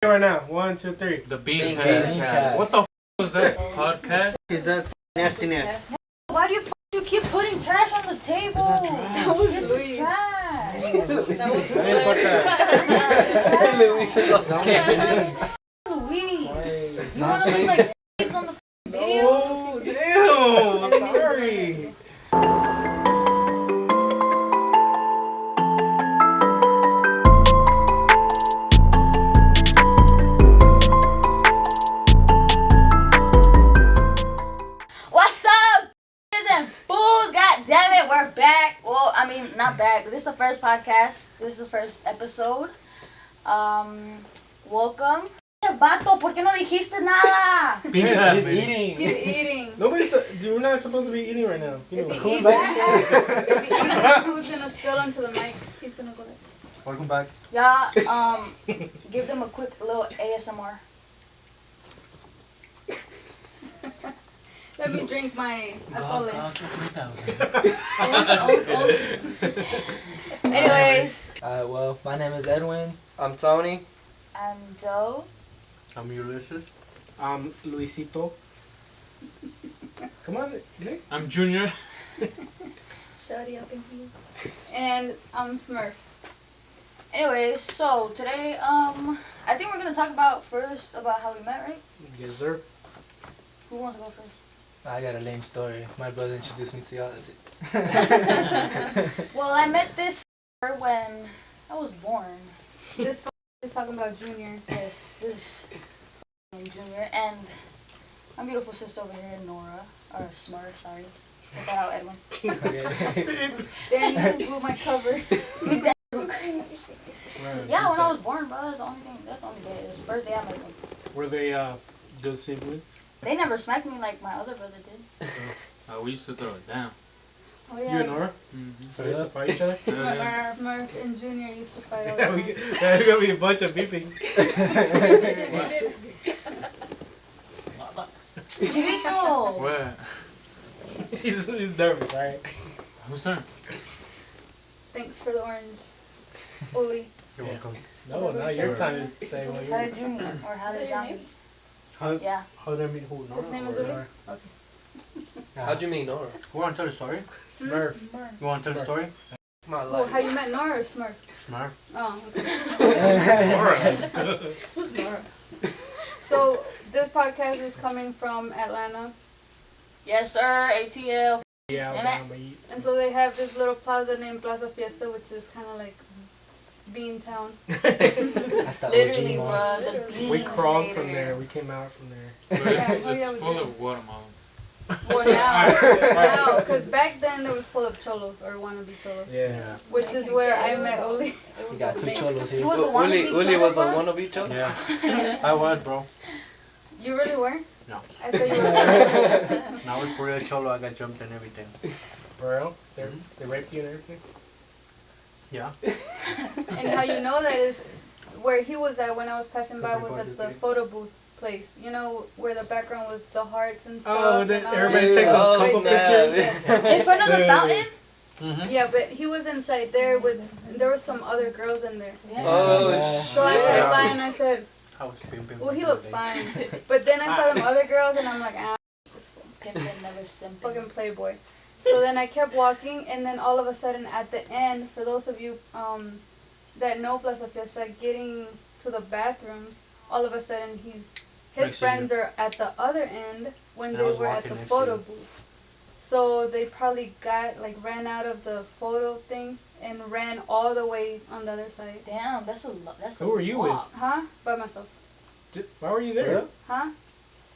Right now, 1, 2, 3. The Beancast. What the was that? Podcast? Is that nastiness? Why do you keep putting trash on the table? That was This Louis. is trash. That was Louis. You want to look like kids on the video? Oh, damn. I'm sorry. What's up, and fools? God damn it, we're back. Well, I mean, not back, but this is the first podcast. This is the first episode. Welcome. Vato, ¿por qué no dijiste nada? Beancast. He's eating. He's eating. You're not supposed to be eating right now. If he eats that, who's gonna spill onto the mic? He's gonna go there. Welcome back. Yeah, give them a quick little ASMR. Let me drink my alcohol. Anyways, Well, my name is Edwin. I'm Tony. I'm Joe. I'm Ulysses. I'm Luisito. Come on, Nick. I'm Junior. Shawty up in here. And I'm Smurf. Anyways, so today, I think we're gonna talk about how we met, right? Yes, sir. Who wants to go first? I got a lame story. My brother introduced me to y'all. That's it. Well, I met this when I was born. This is talking about Junior. Yes, this is Junior, and my beautiful sister over here, Nora, or Smurf, sorry. Get that out, Edwin. Okay. Then you just blew my cover. Yeah, when I was born, bro, that's the only day. It was the first day I met them. Were they good siblings? They never smacked me like my other brother did. We used to throw it down. Oh You yeah. and Nora? Mm-hmm. They used to fight each other? Smurf and Junior used to fight all the Yeah, time. there's gonna be a bunch of beeping. Chivito! What? He's nervous, right? Who's turn? Thanks for the orange. Uli. You're Yeah. welcome. No, now your time is to say what How you're... did you meet? Or how did John meet? How Yeah. did I meet who? Nora? His name is or Uli? Nora? How'd you meet Nora? You want to tell the story? Smurf. You want to tell the story? My Oh, how you met Nora or Smurf? Smart. Oh, okay. Who's Nora? So, this podcast is coming from Atlanta. Yes, sir, ATL. Yeah, And down, but you... And so they have this little plaza named Plaza Fiesta, which is kind of like Beantown. That's the Literally, OG bro, one. the beans We crawled stayed from there. there. We came out from there. But Yeah, it's oh, yeah, we full did. of watermelon. Well, now, because back then it was full of cholos or wannabe cholos, Yeah. which is where I met Uli. We got two cholos He here. was a wannabe Uli was a cholo, bro? wannabe cholo? Yeah. I was, bro. You really were? No. I thought you were. Now with for real cholo, I got jumped and everything. Bro, they raped you and everything? Yeah. And how you know that is where he was at when I was passing by was at the photo booth place. You know, where the background was the hearts and stuff. Oh, and all everybody that. take those Oh, couple snap. pictures? In front of the Dude. fountain? Mm-hmm. Yeah, but he was inside there with, there were some other girls in there. Yeah. Oh, So I shit. passed by and I said, I was pimping. well, he looked fine. But then I saw them other girls and I'm like, this fool. Pimpin' never simpin'. Fucking playboy. So then I kept walking, and then all of a sudden at the end, for those of you that know Plaza Fiesta, getting to the bathrooms, all of a sudden his Next to friends are at the other end when And I they was were at walking the next to photo you. booth. So they probably ran out of the photo thing and ran all the way on the other side. Damn, that's a lot. That's a Who were you lot. Huh? By myself. Why were you there? Huh?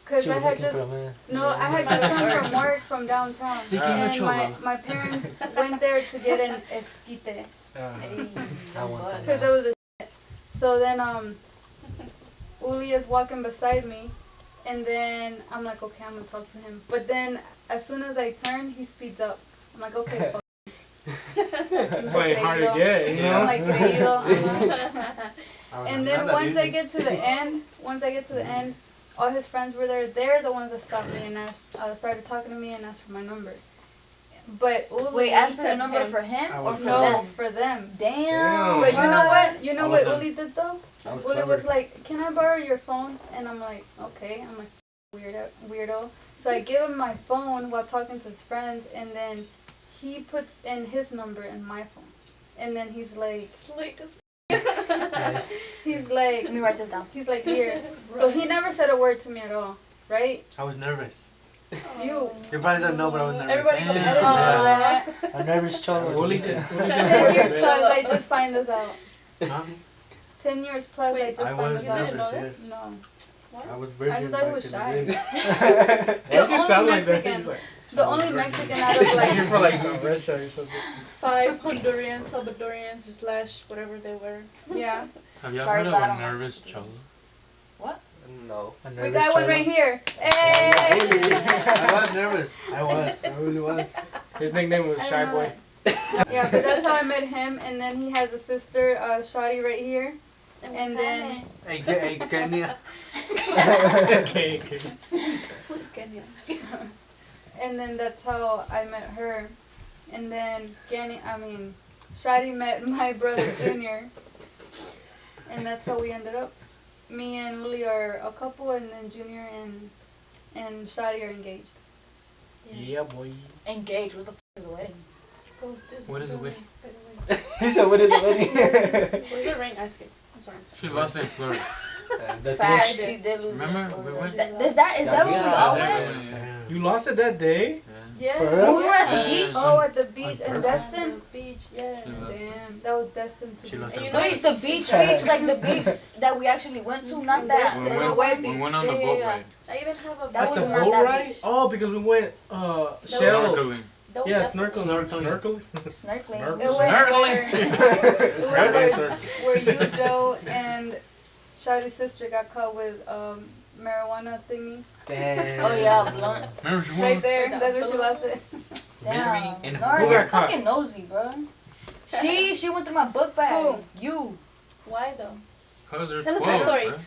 Because She I was had looking just for a man. no, I had just come from work from downtown, Seeking a and cholo. my parents went there to get an esquite Hey, I want but- some. because it was a shit. So then Uli is walking beside me, and then I'm like, okay, I'm gonna talk to him. But then as soon as I turn, he speeds up. I'm like, okay, fuck. Playing hard to get, you I'm know? like, creído. Oh, And then once I get to the end, all his friends were there. They're the ones that stopped me and asked, started talking to me and asked for my number. But Uli Wait, ask for the said number him. for him I or was for No, them? for them. Damn. But you know what? You know I what was Uli did though? I was Uli clever. was like, "Can I borrow your phone?" And I'm like, "Okay." I'm like, weirdo. So I give him my phone while talking to his friends, and then he puts in his number in my phone, and then he's like, Slick as Nice. he's like, Let me write this down. he's like here. So he never said a word to me at all, right? I was nervous. You. You probably don't know, but I was nervous. Everybody Damn. goes, I didn't know Yeah. that. A nervous cholo. Wooly did. 10 years plus, I just find this out. Huh? 10 years plus, I Wait, just I find was this out. didn't know nervous, yes. No. I was I virgin just thought he back was in shy. the day. Why does it sound like that? Mexican. He's like, The only Mexican out of you're like, for like Russia or something. 5 Hondurians, Salvadorians, / whatever they were. yeah. Have y'all Sorry, heard but I of a don't nervous want to. cholo? No. A We nervous got one cholo. right here. I Hey! was nervous. I really was. His nickname was I Shy don't know Boy. that. Yeah, but that's how I met him. And then he has a sister, Shotty, right here. And then- Hey, Kenya. Okay. Who's Kenya? And then that's how I met her. And then Shotty met my brother Junior. And that's how we ended up. Me and Uli are a couple, and then Junior and Shotty are engaged. Yeah, boy. Engaged. What the f is a wedding? Ghost is What is a wedding? He said, what is it, wedding? Where's the ring? I skipped. I'm sorry. She lost in Florida. The Fact, thing. she did lose. Remember? We went. Is that Yeah, where we yeah, all yeah, went? yeah. Damn. You lost it that day? Yeah. For When real? we were at the Yeah. beach? Oh, at the beach On in purpose? Destin? Beach, yeah. Damn, that was destined to She be. lost And her you know- Wait, the beach, like the beach that we actually went to, not that. We the went, white we beach. went on the Yeah, boat yeah, ride. I even have a That Like was the not boat that ride? beach. Oh, because we went shell. Snorkeling. That was Yeah, after- snorkeling. Snorkeling. Snorkeling. It was where you, Joe, and Shotty's sister got caught with marijuana thingy. Damn. Oh yeah, blunt. Remember you Right won? there, that's where she lost it. Damn. and Nora, who you're got caught? fucking nosy, bro. She went through my book bag. Who? You. Why though? Cause there's Tell us the 12. story. bro.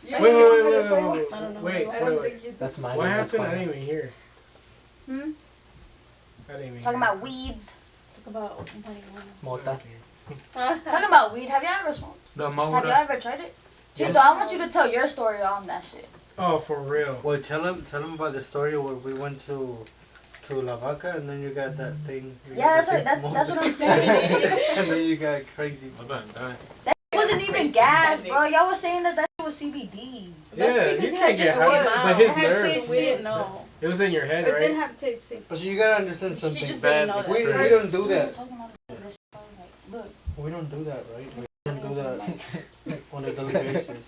Yeah, Wait, you wait, wanted wait, to say wait, what? wait, I don't know. wait, I don't wait. think you That's mine. What That's happened? I fine. didn't even hear. Hmm? I didn't even Talking hear. about weeds. Talk about marijuana. Mota. Okay. Talking about weed. Have you ever smoked? The Have you Moda. ever tried it? Yes. Chito, I want you to tell your story on that shit. Oh, for real. Well, tell him about the story where we went to La Vaca, and then you got that thing. You Yeah, got the that's same what I'm moment. saying. And then you got crazy. Hold on, die. That wasn't even gas, bro. Y'all was saying that was CBD. Yeah, because you he can't had get just high. came out. But his It had nerves. taste. We didn't know. It was in your head, It didn't right? have THC. But you gotta understand He something. just Bad didn't know that. We experience. don't do that. Talking about this, bro, like, look. We don't do that, right? We don't do that on a daily basis.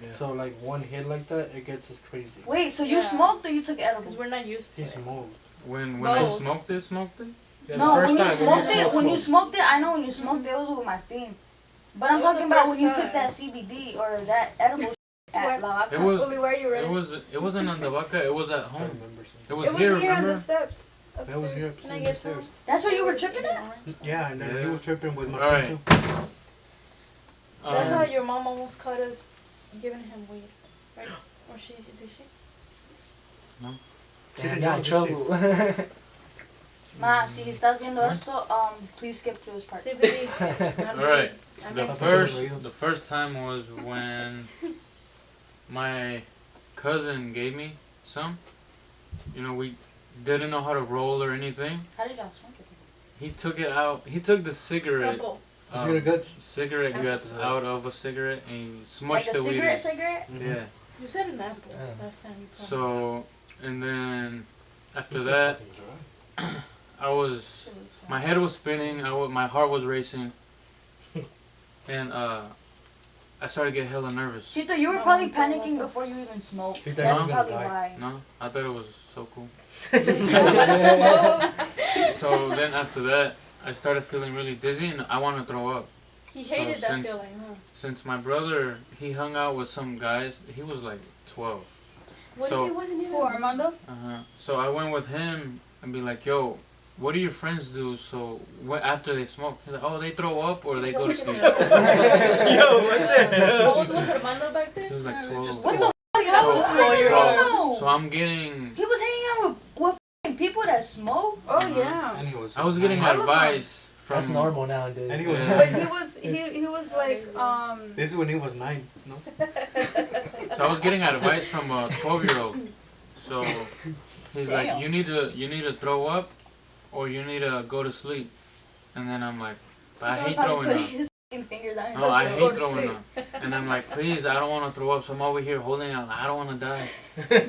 Yeah. So like one hit like that, it gets us crazy. Wait, so you Yeah. smoked or you took Because edibles? we're not used to He it. smoked. When I Both. smoked it. Yeah, the No, first when you time, smoked it, smoked, when you smoked. smoked it, I know when you smoked it, it was with my thing. But I'm It was talking the about first when you took time. that CBD or that edible at La Vaca. It was. Uli, where you ready? It wasn't on the Vaca. It was at I home. remember something. It was It was here. here on the Remember? steps. That was here. Can I get some? upstairs. That's where you were tripping at? Yeah, and then he Yeah. was tripping with my Alright. too. That's how Um, your mom almost caught us giving him weed, right? Or she did she? Damn, got in trouble. Ma, si estás viendo esto, please skip through this part. CBD. All right. I The mean, first time was when my cousin gave me some. You know, we didn't know how to roll or anything. How did y'all smoke it? He took it out. He took the cigarette, Apple. Cigarette guts? cigarette That's guts good. out of a cigarette and he smushed Like a the weed. cigarette, in. cigarette? Yeah. You said an apple Yeah. last time you told me. So, and then after that, my head was spinning. My heart was racing, and I started getting hella nervous. Chito, you were No, probably no, panicking no. before you even smoked. He thought That's he was probably gonna why. No, I thought it was so cool. Smoke. So then after that, I started feeling really dizzy and I wanted to throw up. He hated that since- feeling, huh? Since my brother, he hung out with some guys. He was like 12. What So- if he wasn't even? Who, Armando? So I went with him and be like, yo, what do your friends do? So after they smoke, he's like, oh, they throw up or they go to sleep. Yo, what the How hell? old was Armando back He then? was like 12. What the fuck? So- I didn't know. So I'm getting. He was hanging out with f***ing people that smoke? Oh, yeah. And he was. I was getting I was advice from. That's normal nowadays. And he was. Yeah. But he was like This is when he was 9. No. So I was getting advice from a 12-year-old. So he's like, Damn. you need to throw up, or you need to go to sleep. And then I'm like, but I hate throwing Putting up. his fucking fingers on No, I his hate throwing up. And I'm like, please, I don't want to throw up. So I'm over here holding out. I don't want to die.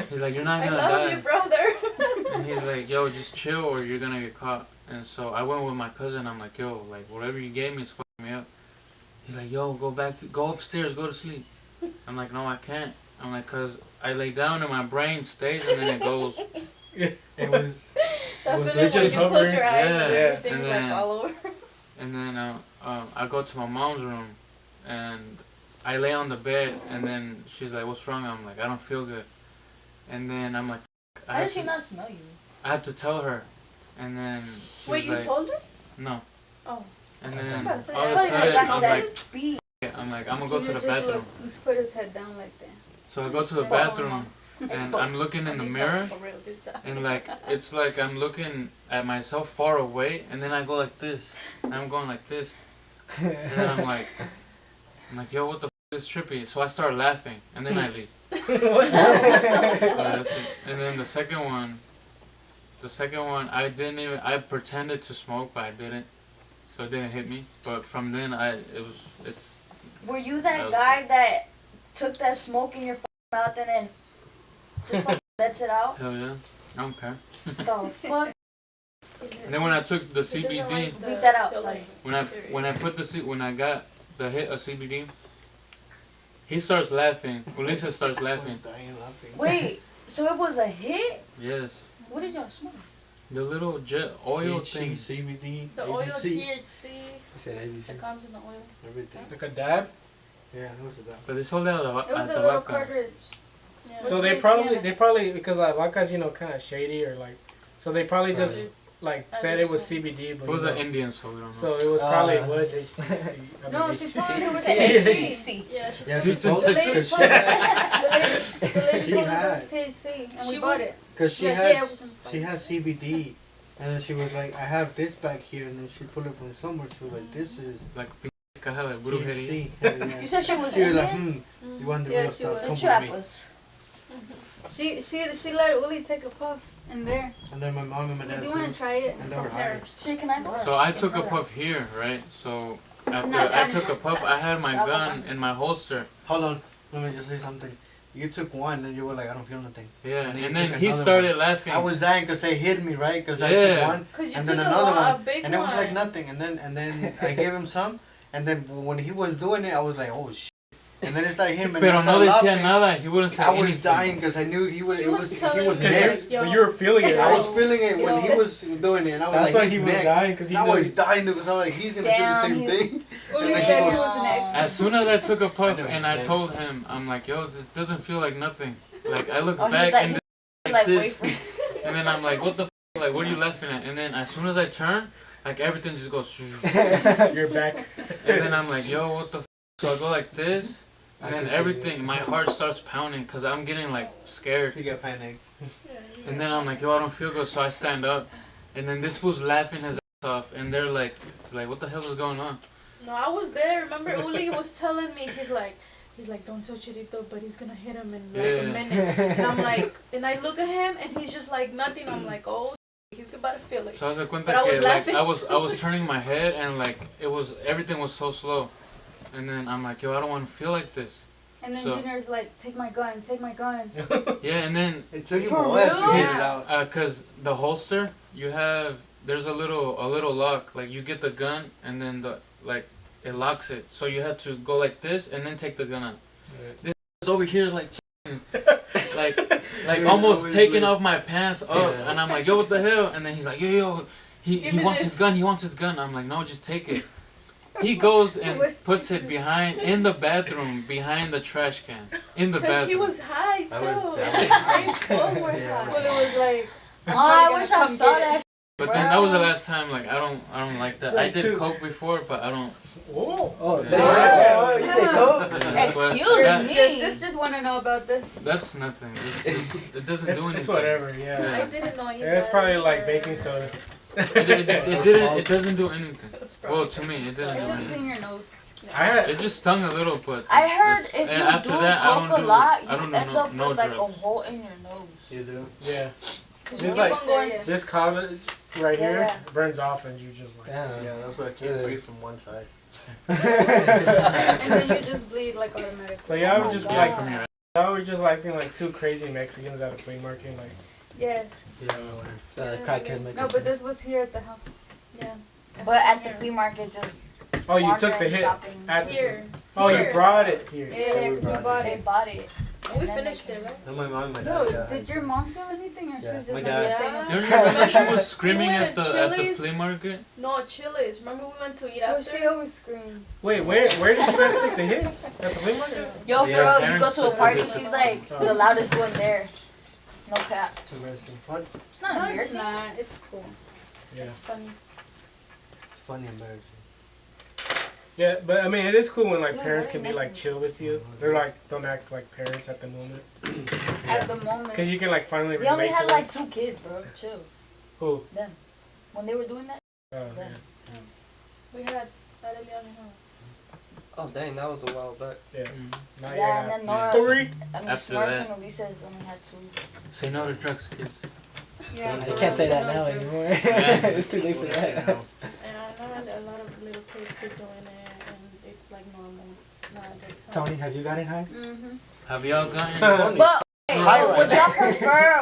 He's like, you're not I gonna love you, die. brother. And he's like, yo, just chill, or you're gonna get caught. And so I went with my cousin. I'm like, yo, like whatever you gave me is fucking me up. He's like, yo, go upstairs, go to sleep. I'm like, no, I can't. I'm like, cause I lay down and my brain stays and then it goes. It was. That Was feeling they when just you close hovering? your eyes and Yeah. everything's And like then- all over. And then I go to my mom's room and I lay on the bed and then she's like, what's wrong? I'm like, I don't feel good. And then I'm like, How did she not smell you? I have to tell her. And then she's Wait, you like, told her? no. Oh. And I'm then about to say, all I of a thought you sudden got I'm that like, speed. I'm gonna go to the just bathroom. put his head down like that. So I go to the Well, bathroom and I'm looking in the mirror For real this time. and like it's like I'm looking at myself far away and then I go like this. And I'm going like this. And then I'm like, yo, what the f is trippy? So I start laughing and then I leave. That's it. And then the second one, I pretended to smoke, but I didn't. So it didn't hit me. But from then it's Were you That that was guy that took that smoke in your mouth and then just fucking lets it out? hell yeah. I don't care. The fuck? And then when I took the He doesn't CBD, like the Beat that out, feeling. sorry. when I got the hit of CBD, he starts laughing. Ulisa starts I laughing. was dying laughing. Wait, so it was a hit? Yes. What did y'all smoke? The little jet oil THC, thing. CBD, The oil, ABC, THC, I said ABC. that comes in the oil. everything. Like a dab. Yeah, it was that. But they sold that It was at a the little vaca. cartridge. Yeah. So What's they it, probably because like vodka's kind of shady or like, so they probably just Right. like said it was CBD, but It was you an know, Indian, so we don't know. so it was probably was HTC. I No, mean, she HTC. told me it was THC. Yeah, she Yeah, told she me. told The us lady because told she me had, the lady She told me had. it was THC, and She we bought was- it. because she Like, had, yeah, we can buy she it. had CBD, and then she was like, I have this back here, and then she pulled it from somewhere. She was like, this is Like caja de brujería. THC. Yeah. You said she was She was like, Indian? you want the Yeah, real she stuff? was. Come The with trap me. was. She let Uli take a puff in there. And then my mom and my Do dad you want too, to try it? and they were high. Shit, can I go? So I took a puff here, right? So after No, I no, took no. a puff, I had my I'll go gun find in my holster. Hold on, let me just say something. You took one, and you were like, I don't feel nothing. Yeah, And then you and then took he another started laughing. I was dying because they hit me, right? Because I Yeah. took one, 'Cause you and took then a another lot, a one, big and it was like one. nothing. And then I gave him some, and then when he was doing it, I was like, oh shit. And then it's like him, and Pero I no started decía laughing. nada. He wouldn't say I was anything. dying because I knew he was. He It was was. He telling was me- next. Yo. But you were feeling it, I right? was feeling it when he Yo. was doing it, and I was That's like, why he's he was next. dying because he And I knew. was dying because I was like, he's gonna do the Damn, same he- thing. Uli then said he he goes- was next. As soon as I took a puff I know and his I name. told him, I'm like, yo, this doesn't feel like nothing. Like I look Oh, he back was like, and like, this, wait for and then I'm like, what the f? Like, what are you laughing at? And then as soon as I turn, like everything just goes. You're back. And then I'm like, yo, what the f? So I go like this, I and then can see everything, my heart starts pounding because I'm getting like scared. He got panic. And then I'm like, yo, I don't feel good, so I stand up. And then this fool's laughing his ass off, and they're like, what the hell is going on? No, I was there. Remember, Uli was telling me, he's like, don't touch Chirito, but he's gonna hit him in like a Yeah. minute. And I'm like, and I look at him, and he's just like nothing. I'm like, oh, he's about to feel it. So I was like, cuenta But I que was like laughing. I was turning my head, and like everything was so slow. And then I'm like, yo, I don't want to feel like this. And then So- Junior's like, take my gun, take my gun. Yeah, and then It took him For a while to real? get it Yeah. out. cause the holster, there's a little lock. Like you get the gun, and then it locks it. So you have to go like this, and then take the gun out. This is over here like like almost Always taking like- off my pants up, Yeah. and I'm like, yo, what the hell? And then he's like, yo, he Give me wants this. his gun, he wants his gun. I'm like, no, just take it. He goes and puts it in the bathroom, behind the trash can, in the Because he bathroom. was high too. That was high. They both were Yeah. Uli high. was like, I'm Oh, I probably wish gonna I come saw get it. that. But then that was the Bro. last time. Like I don't like that. I Like did two. coke before, but I don't. Whoa. Oh, Yeah. damn. You take coke? Yeah, but Excuse that- me. Your sisters want to know about this. That's nothing. It doesn't do anything. It's whatever, yeah. I didn't know you. Yeah, it's probably like baking soda. It doesn't do anything. Well, to me, it doesn't It do just anything. clean your nose. I had It just stung a little, but I heard it's- if you after do that, I coke don't a do- lot, you I don't end do up no with like a drugs. hole in your nose. You do? yeah. Keep It's like on going. this college right Yeah, here yeah. burns off and you just like. Damn. Yeah, that's why I can't Yeah. breathe from one side. And then you just bleed like automatically. So y'all Oh would my just God. be Yeah, like, from your y'all were just like being like two crazy Mexicans at a flea market, like. Yes. Yeah. Crackhead Mexican. No, but this was here at the house. Yeah. But at the flea market, just Oh, you took the wandering, hit shopping. at the. Here. Oh, you Here. brought it here. Yeah, we 'cause we brought bought They it. bought it. And we then finished they it, right? No, my mom and my Yo, dad. did your mom feel anything or Yeah, she's just my like dad. saying Yeah. Don't you remember she was We screaming went at the Chili's. flea market? No, Chili's. Remember we went to eat Oh, after? she always screams. Wait, where did you guys take the hits? At the flea market? Yo, for Yeah, real, you go parents to a took party, the hit. she's like the loudest one there. No cap. It's embarrassing. What? It's not No, it's embarrassing. not. It's cool. Yeah. It's funny. It's funny embarrassing. Yeah, but I mean, it is cool when like Yeah, parents what can are be you like missing? chill with you. They're like don't act like parents at the moment. At the moment. Because you can like finally They only relate had to them. like 2 kids, bro. Chill. Who? Them. When they were doing that. Oh, yeah. We had Areliano. Oh dang, that was a while back. Yeah. Mm. Now Yeah, you and then have Nora. 3. I mean, After Smurf that- and Elisa's only had 2. Say no to drugs, kids. Yeah, You for can't say real, that no now joke. anymore. Yeah. It's too late for that. And I know a lot of little kids keep doing it, and it's like normal nowadays. Tony, have you gotten high? Mm-hmm. Have y'all gotten? Funny. But okay, High so right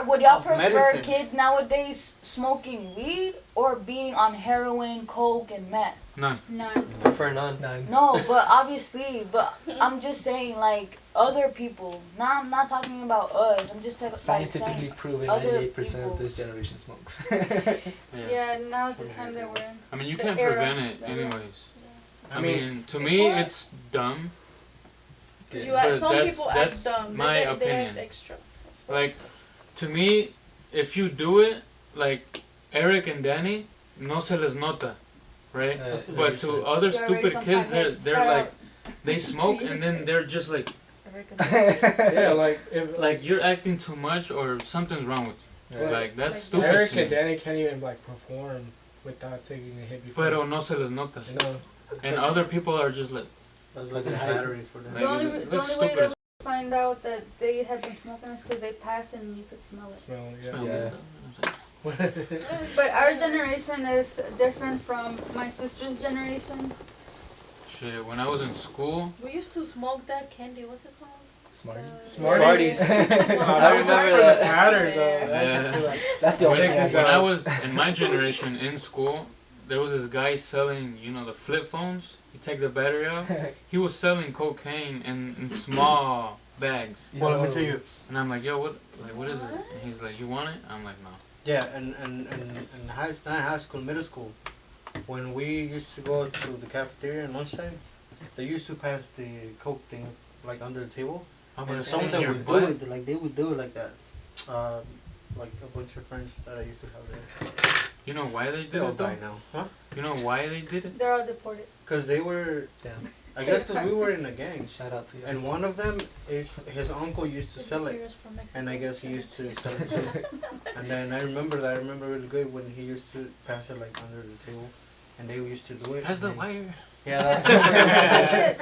would y'all prefer Of prefer medicine. kids nowadays smoking weed or being on heroin, coke, and meth? None. None. Prefer none. None. No, but obviously, but I'm just saying like other people. I'm not talking about us. I'm just like Scientifically saying proven other 98% people. of this generation smokes. Yeah, now the time that we're in. I mean, you The can't era. prevent it The era. anyways. I I mean, mean, to me, Before- it's dumb. Because But some that's- people that's act dumb. my They opinion. act extra. That's why. Like, to me, if you do it, like Eric and Danny, no se les nota, right? But to other You're stupid already kids, some they're potheads. they're Shout like out. they smoke and then they're just like yeah, like if like you're acting too much or something's wrong with you. Right. Like that's Like stupid. Eric to me. and Danny can't even like perform without taking a hit before. Pero no se les nota. No. And other people are just like, That's Was like it the hype? batteries for them. Like, The only, it the looks only way stupid that we find out that they had been smoking is because they pass and you could smell it. Smell, smell Yeah. good. But our generation is different from my sister's generation. Shit, when I was in school, We used to smoke that candy. What's it called? Smarties. Smarties. Well, That was just for the yeah. powder though. Yeah. That's just to, like, That's the when, only Check thing I this when out. I was in my generation in school, there was this guy selling, you know, the flip phones. You take the battery out. He was selling cocaine in small bags. Well, let me tell you. And I'm like, yo, what is it? And he's like, you want it? I'm like, no. Yeah, and not high school, middle school, when we used to go to the cafeteria at lunchtime, they used to pass the coke thing like under the table, I'm and gonna some say of them your would butt. do it like they would do it like that. Like a bunch of friends that I used to have there. You know why they They did all it though? die now, huh? You know why they did it? They're all deported. Cause they were, Damn. I guess, cause we were in a gang, Shout out to you. and one of them is his uncle used to The sell it. beers from Mexico. And I guess he used to sell it too. And then I remember really good when he used to pass it like under the table. And they used to do it. Pass the and then- wire. Yeah, Pass it.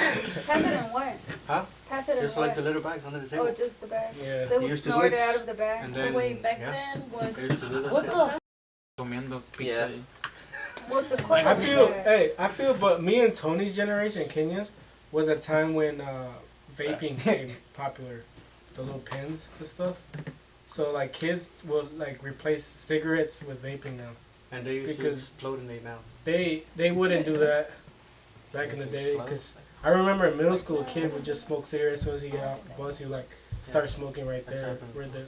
Pass it in what? Huh? Pass it in just what? like the little bags under the Oh, table. just the bag. yeah. They You would used to do snort it, it out of the bag. And So then, wait, back yeah, then was they used to do that What shit. the? Comiendo pizza. Yeah. What's the I question? feel, I feel, but me and Tony's generation, Kenya's, was a time when vaping became popular, the little pens and stuff. So like kids will like replace cigarettes with vaping now. And they used to Because- explode in their mouth. They wouldn't do that back in the day because I remember in middle school a kid would just smoke cigarettes as soon as he get off the bus. He would like start smoking right there Exactly. where the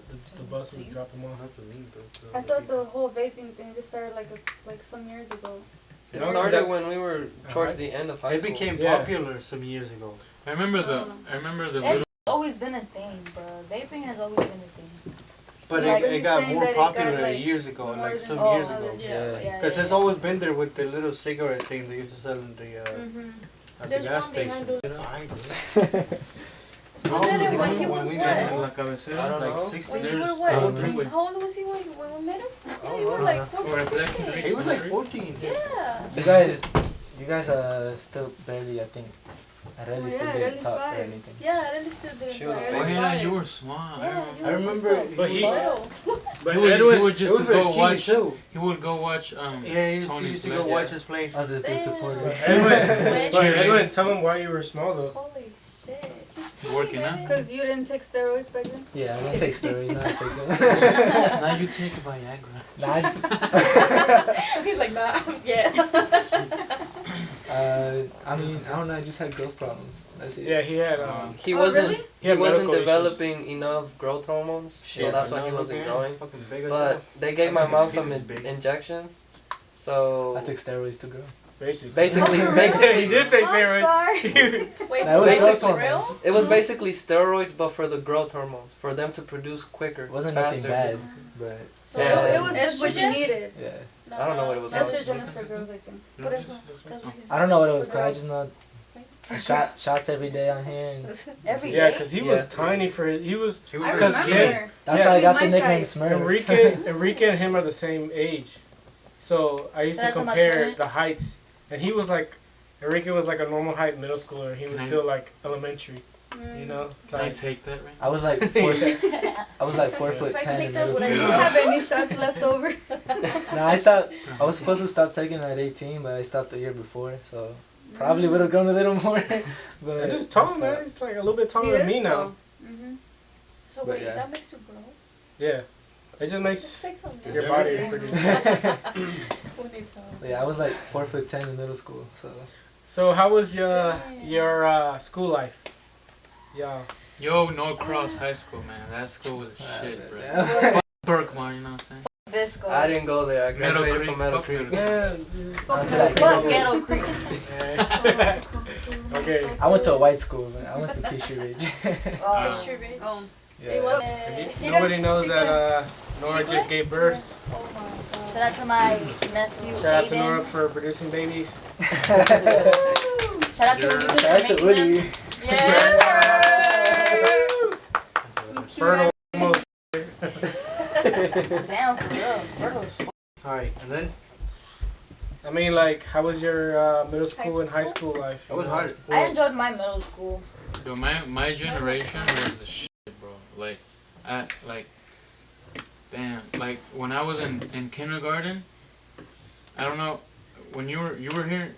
bus would drop him off. Not to me, but I thought the whole vaping thing just started like some years ago. It No, 'cause started I- when we were towards the end of high It school. became Yeah. popular some years ago. I remember Oh. the It's little, always been a thing, bro. Vaping has always been a thing. But Yeah, it, but it he's got saying more that it got, popular like, years ago, more like than- some Oh, years ago. Yeah. Yeah, Because yeah, it's yeah. always been there with the little cigarette thing they used to sell in the Mm-hmm. at the There's gas one behind station. those- I know. How old was met he him when he when was we what? met him? La cabecera. I don't Like know. 16? When you were There's- what? Oh, How old was he when we met him? Yeah, you were Oh, like Or 14, reflection 15. He was like 14. Yeah. You guys still barely, I think, I really Oh, still yeah, didn't Relly's talk or five. anything. Yeah, I really still didn't She was know. big. Oh yeah, Right. you were small. Yeah, I remember. But he- Little. But He would Edwin, just it was to very go skinny watch. too. He would go watch. Yeah, he Tony's used to play. go watch us play. I was just good Damn. supporter. Edwin, but Cheerleading. Edwin, tell him why you were small though. Holy shit. Working out. Because you didn't take steroids back then? Yeah, I didn't take steroids, now I take them. Now you take Viagra. Nah, I, He's like, nah, yeah. I mean, I don't know, I just had growth problems. That's it. Yeah, he had He Oh, wasn't. really? he had He wasn't medical issues. developing enough growth hormones, so that's but why he now wasn't look at growing. him, fucking big as But hell. they gave I my think mom his some penis is big. injections. So I took steroids to grow. Basically. basically, Oh, for basically, he did take I'm steroids. sorry. Wait, That was Basically- growth real? hormones. it was basically steroids, but for the growth hormones, for them to produce quicker, It wasn't faster. nothing bad, but So Yeah. It was just what you estrogen? needed. yeah. I don't know what it was. Estrogen is for girls, I think. Por eso. I don't know what it was called. I just know I shot shots every day on here, and Every Yeah, day. because he was Yeah. tiny for his, he was He was I very Because remember. skinny. her. that's Yeah. how I got the My nickname size. Smurf. Enrique and him are the same age, so I used to That's how much compare weight? the heights, and he was like, Enrique was like a normal height middle schooler. He was Can I- still like elementary, you know. So Can I take that right? I was like 4 foot If I 10 take in that, middle would I Do school. you have any shots left over? No, I stopped. I was supposed to stop taking at 18, but I stopped the year before, so probably would have grown a little more. But and he's I tall, stopped. man. He's like a little bit He taller than is me now. tall. Mhm. So But wait, yeah. that makes you grow? Yeah, it just makes Just take some. your body pretty. Who needs some? But yeah, I was like 4 foot 10 in middle school, so So how was Damn. your school life? Yeah. Yo, Norcross High School, man. That school was shit, bro. yeah. Berkmar, you know what I'm saying? This school. I didn't go there. I Meadow graduated Creek, from Meadow fuck Creek. Meadow Onto that Fuck Creek. Ghetto Creek. Okay. I went to a white school, man. I went to Kishu Ridge. Oh. Sure, bitch. Oh. They Yeah. want Nobody knows that Nora just gave birth. Oh my god. Shout out to my nephew Shout out to Aiden. Nora for producing babies. Shout out to Ulysses Shout out for to making them. Woody. Fertile. Damn, for real. Fertile as fuck. Alright, and then I mean, like, how was your middle school and high school life? it was hard. I enjoyed my middle school. Yo, my generation was the shit, bro. Like, damn, like when I was in kindergarten, I don't know, when you were here,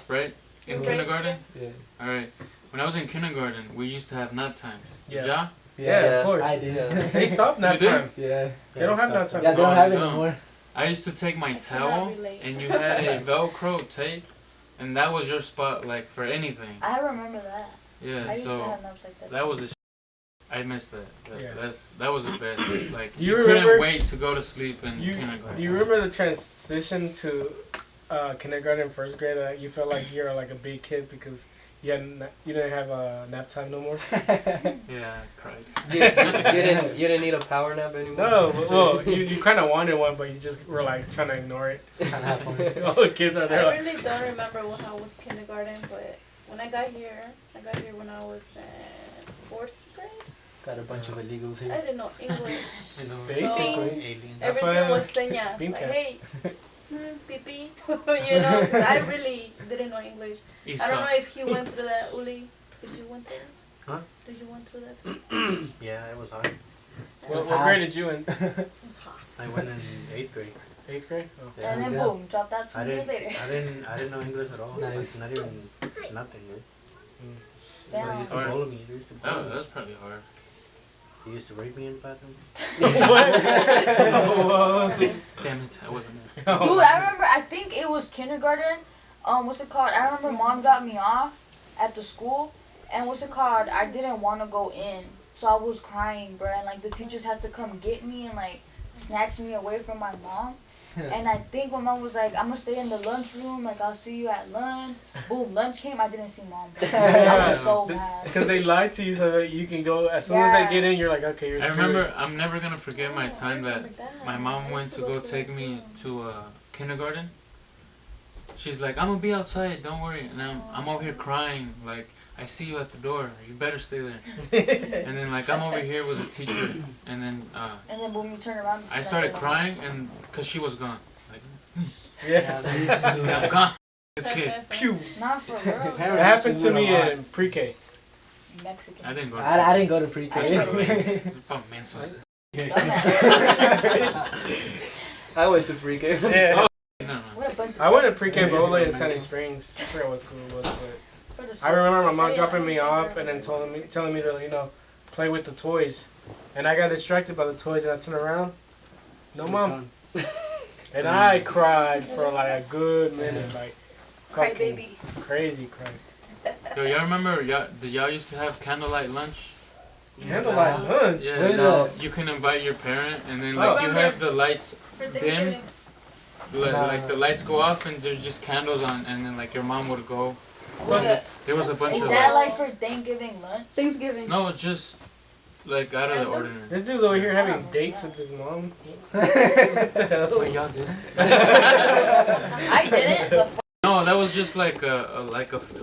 right? In Raised kindergarten? Yeah. Alright. When I was in kindergarten, we used to have nap times. Yeah. Yeah? Yeah, of course. I did. Yeah. They stopped nap You did? time. Yeah. They don't have nap time. Yeah, they don't No, have it no. anymore. I used to take my I cannot towel relate. and you had a Velcro tape and that was your spot like for anything. I remember that. Yeah, I used to so have naps like that. that was the I missed that. Yeah. That was the best. Like Do you you couldn't remember- wait to go to sleep in kindergarten. Do you remember the transition to kindergarten and first grade that you felt like you're like a big kid because you didn't have nap time no more? Yeah, I cried. You didn't need a power nap anymore. No, but, well, you kind of wanted one, but you just were like trying to ignore it. Trying to have fun. All the kids are there I like, really don't remember how was kindergarten, but when I got here when I was in 4th grade. Got a bunch of illegals I here. didn't know English. You know, basically. That's Everything why was señas. bean Like, cats. hey, pee-pee. You know, 'cause I really didn't know English. I don't know if he went through that, Uli. Did you went through that? Huh? Did you went through that too? Yeah, it was hard. What grade did you in? It was hot. I went in 8th grade. 8th grade? Oh. Yeah. And then Yeah. boom, dropped out 2 I years didn't, later. I didn't know English at all. Nice. Like, not even nothing, dude. They Damn. used to Alright. bully me. They used to bully me. that's probably hard. They used to rape me in the bathroom. Damn it, I wasn't there. Oh. Dude, I remember, I think it was kindergarten. What's it called? I remember mom dropped me off at the school. And what's it called? I didn't want to go in. So I was crying, bro. And like the teachers had to come get me and like snatch me away from my mom. And I think my mom was like, I'm going to stay in the lunchroom. Like, I'll see you at lunch. Boom, lunch came. I didn't see mom. Bro. I was so mad. Because they lied to you so that you can go, as soon as Yeah. they get in, you're like, okay, you're I screwed. remember, I'm never gonna forget my Oh, I time that remember that. my I mom used went to go go through take that me too. to kindergarten. She's like, I'm gonna be outside, don't worry. And I'm over here crying. Like, I see you at the door. You better stay there. And then like I'm over here with a teacher, and then And then boom, you turn around. I started crying, and cause she was gone. Like, Yeah. They used to do I'm that. gone. This kid. Pew. Not for real. It happened to me in pre-K. Mexican. I didn't go. I didn't go to I pre-K. Fuck, man, so- I went to pre-K. Yeah. No. What a bunch of I went to pre-K, but only in Sandy Springs. I forgot what school it was, but I remember my mom dropping me off and then telling me to, play with the toys. And I got distracted by the toys and I turned around. No, Mom. And I cried for like a good minute, like Cry fucking baby. crazy cry. Yo, y'all remember? Y'all used to have candlelight lunch. Candlelight lunch? Yeah, What is that? you can invite your parent, and then Oh. like you have the lights For dim, Thanksgiving. like the lights go off, and there's just candles on, and then like your mom would go. So There was a bunch is of that like for Thanksgiving lunch? Thanksgiving. no, it's just like out of the ordinary. This dude's over here having dates with his mom. What the hell? Wait, y'all didn't? I didn't. The No, that was just like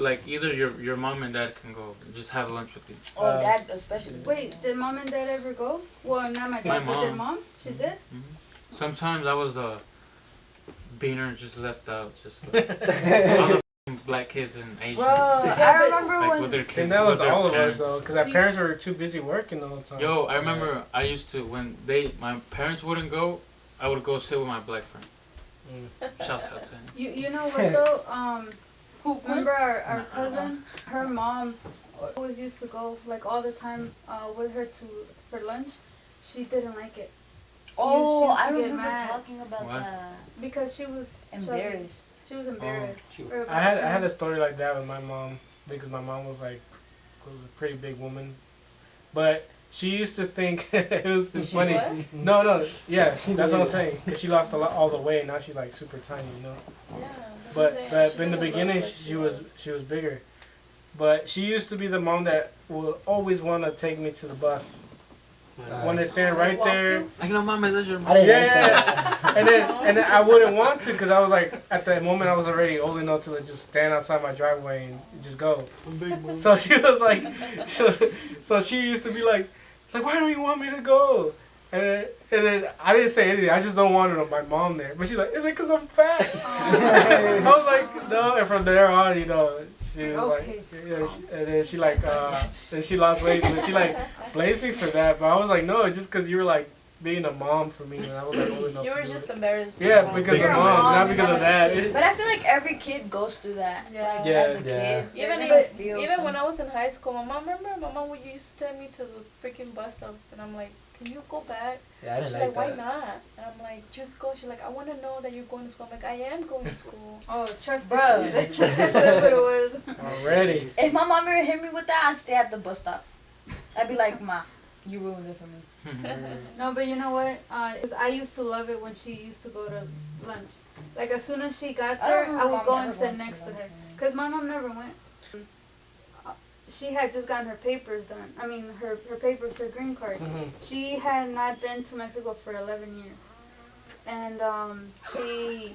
like either your mom and dad can go just have lunch with you. Oh, dad especially. Wait, did mom and dad ever go? Well, not my My dad, but did mom. mom? She did? Sometimes I was the beaner just left out, just like, all the f***ing black kids and Asians. Bro, I remember Like with when. their kids. And that was with their all of us parents. though, because our Do you- parents were too busy working the whole time. Yo, I remember I used to when my parents wouldn't go, I would go sit with my black friend. Shouts out to him. You know what though? Remember our cousin? Her mom always used to go like all the time with her for lunch. She didn't like it. Oh, used I to get remember mad talking about What? that. because she was Embarrassed. She was embarrassed. shoot. or I had upset. a story like that with my mom because my mom was a pretty big woman, but she used to think it was funny. Was? No, yeah, that's what I'm saying. Cause she lost all the weight. Now she's like super tiny, Yeah. But in the beginning she was bigger. But she used to be the mom that would always want to take me to the bus. Want to stand right there. Like, no, mama, that's your I mom. didn't like Yeah, that. and then I wouldn't want to because I was like, at that moment I was already old enough to just stand outside my driveway and just go. So she was like, so she used to be like, it's like, why don't you want me to go? And then I didn't say anything. I just don't want my mom there. But she's like, is it because I'm fat? I was like, no. And from there on, she was Okay, and then she like, then she lost weight. But she like blames me for that. But I was like, no, it's just because you were like being a mom for me. And I was like old enough You were to do just it. embarrassed. Yeah, Mom. because You're of a mom, mom, not because of that. But I feel like every kid goes through that. Yeah. Like, Yeah. as a Yeah. kid. Even they're if, gonna feel even when some- I was in high school, my mom would used to take me to the freaking bus stop, and I'm like, can you go back? Yeah, I She's didn't like, like why that. not? And I'm like, just go. She's like, I want to know that you're going to school. I'm like, I am going to school. Oh, trust Bruh. it. Trust it. That's what it was. Already. If my mom ever hit me with that, I'd stay at the bus stop. I'd be like, Ma, you ruined it for me. No, but you know what? 'Cause I used to love it when she used to go to lunch. Like as soon as she got I don't there, remember I would mom go ever and sit going to next to lunch her. with me. Cause my mom never went. She had just gotten her papers done. I mean, her papers, her green card. Mhm. She had not been to Mexico for 11 years, and she